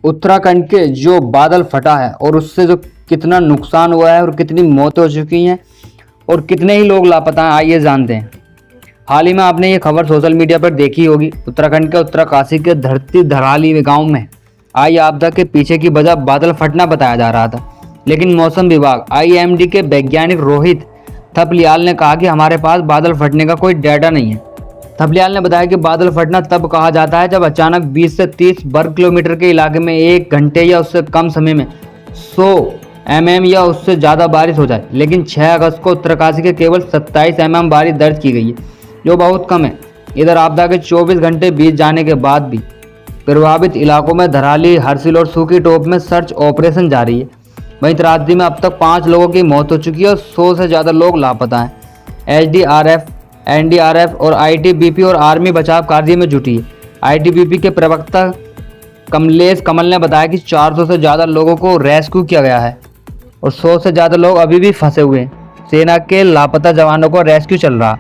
उत्तराखंड के जो बादल फटा है और उससे जो कितना नुकसान हुआ है और कितनी मौतें हो चुकी हैं और कितने ही लोग लापता हैं, आइए जानते हैं। हाल ही में आपने ये खबर सोशल मीडिया पर देखी होगी। उत्तराखंड के उत्तरकाशी के धरती धराली गांव में आई आपदा के पीछे की वजह बादल फटना बताया जा रहा था, लेकिन मौसम विभाग IMD के वैज्ञानिक रोहित थपलियाल ने कहा कि हमारे पास बादल फटने का कोई डाटा नहीं है। थपलियाल ने बताया कि बादल फटना तब कहा जाता है जब अचानक 20 से 30 वर्ग किलोमीटर के इलाके में 1 घंटे या उससे कम समय में 100 mm या उससे ज़्यादा बारिश हो जाए। लेकिन 6 अगस्त को उत्तरकाशी के केवल 27 mm बारिश दर्ज की गई है, जो बहुत कम है। इधर आपदा के 24 घंटे बीत जाने के बाद भी प्रभावित इलाकों में धराली, हरसिल और सूखी टोप में सर्च ऑपरेशन जारी है। वहीं त्रासदी में अब तक 5 लोगों की मौत हो चुकी है और 100 से ज़्यादा लोग लापता हैं। SDRF, NDRF और ITBP और आर्मी बचाव कार्य में जुटी है। ITBP के प्रवक्ता कमलेश कमल ने बताया कि 400 से ज़्यादा लोगों को रेस्क्यू किया गया है और 100 से ज़्यादा लोग अभी भी फंसे हुए हैं। सेना के लापता जवानों को रेस्क्यू चल रहा।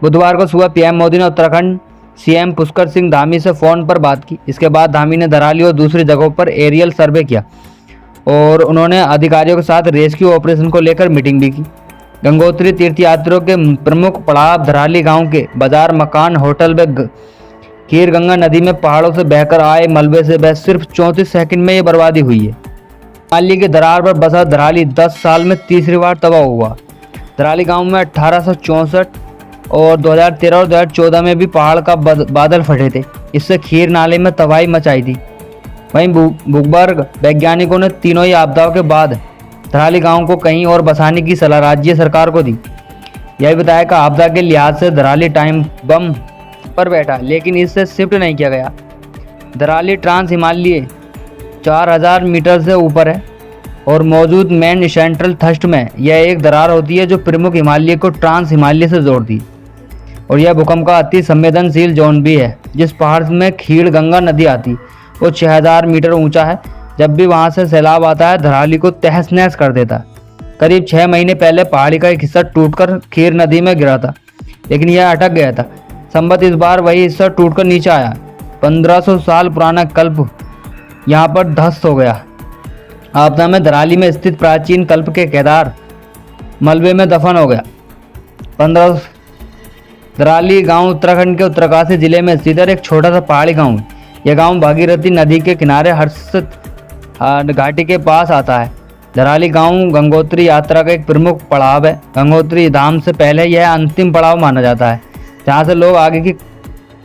बुधवार को सुबह PM मोदी ने उत्तराखंड CM पुष्कर सिंह धामी से फ़ोन पर बात की। इसके बाद धामी ने धराली और दूसरी जगहों पर एरियल सर्वे किया और उन्होंने अधिकारियों के साथ रेस्क्यू ऑपरेशन को लेकर मीटिंग भी की। गंगोत्री तीर्थयात्रियों के प्रमुख पड़ाव धराली गांव के बाजार, मकान, होटल व खीर गंगा नदी में पहाड़ों से बहकर आए मलबे से बह सिर्फ 34 सेकंड में ये बर्बादी हुई है। हिमालय के दरार पर बसा धराली 10 साल में तीसरी बार तबाह हुआ। धराली गांव में 1864 और 2013 और 2014 में भी पहाड़ का बादल फटे थे। इससे खीर नाले में तबाही मचाई थी। वहीं भूगर्भ वैज्ञानिकों ने तीनों ही आपदाओं के बाद धराली गांव को कहीं और बसाने की सलाह राज्य सरकार को दी। यह बताया कि आपदा के लिहाज से धराली टाइम बम पर बैठा, लेकिन इससे शिफ्ट नहीं किया गया। धराली ट्रांस हिमालय 4000 मीटर से ऊपर है और मौजूद मेन सेंट्रल थ्रस्ट में यह एक दरार होती है जो प्रमुख हिमालय को ट्रांस हिमालय से जोड़ती है। और यह भूकंप का अति संवेदनशील जोन भी है। जिस पहाड़ में खीर गंगा नदी आती वो 6000 मीटर ऊंचा है। जब भी वहां से सैलाब आता है धराली को तहस नहस कर देता है। करीब 6 महीने पहले पहाड़ी का एक हिस्सा टूटकर खीर नदी में गिरा था, लेकिन यह अटक गया था। संभवतः इस बार वही हिस्सा टूटकर नीचे आया। 1500 साल पुराना कल्प यहाँ पर ध्वस्त हो गया। आपदा में धराली में स्थित प्राचीन कल्प के केदार मलबे में दफन हो गया। 15 धराली गांव उत्तराखंड के उत्तरकाशी जिले में स्थित एक छोटा सा पहाड़ी गांव है। यह गांव भागीरथी नदी के किनारे हर्षित घाटी के पास आता है। धराली गांव गंगोत्री यात्रा का एक प्रमुख पड़ाव है। गंगोत्री धाम से पहले यह अंतिम पड़ाव माना जाता है, जहां से लोग आगे की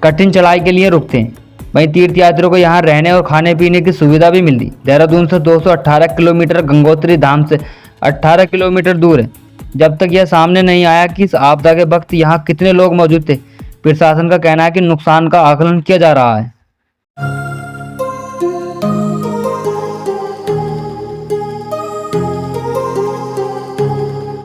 कठिन चढ़ाई के लिए रुकते हैं। वहीं तीर्थयात्रियों को यहां रहने और खाने पीने की सुविधा भी मिलती। देहरादून से 218 किलोमीटर, गंगोत्री धाम से 18 किलोमीटर दूर है। जब तक यह सामने नहीं आया कि इस आपदा के वक्त यहाँ कितने लोग मौजूद थे, प्रशासन का कहना है कि नुकसान का आकलन किया जा रहा है।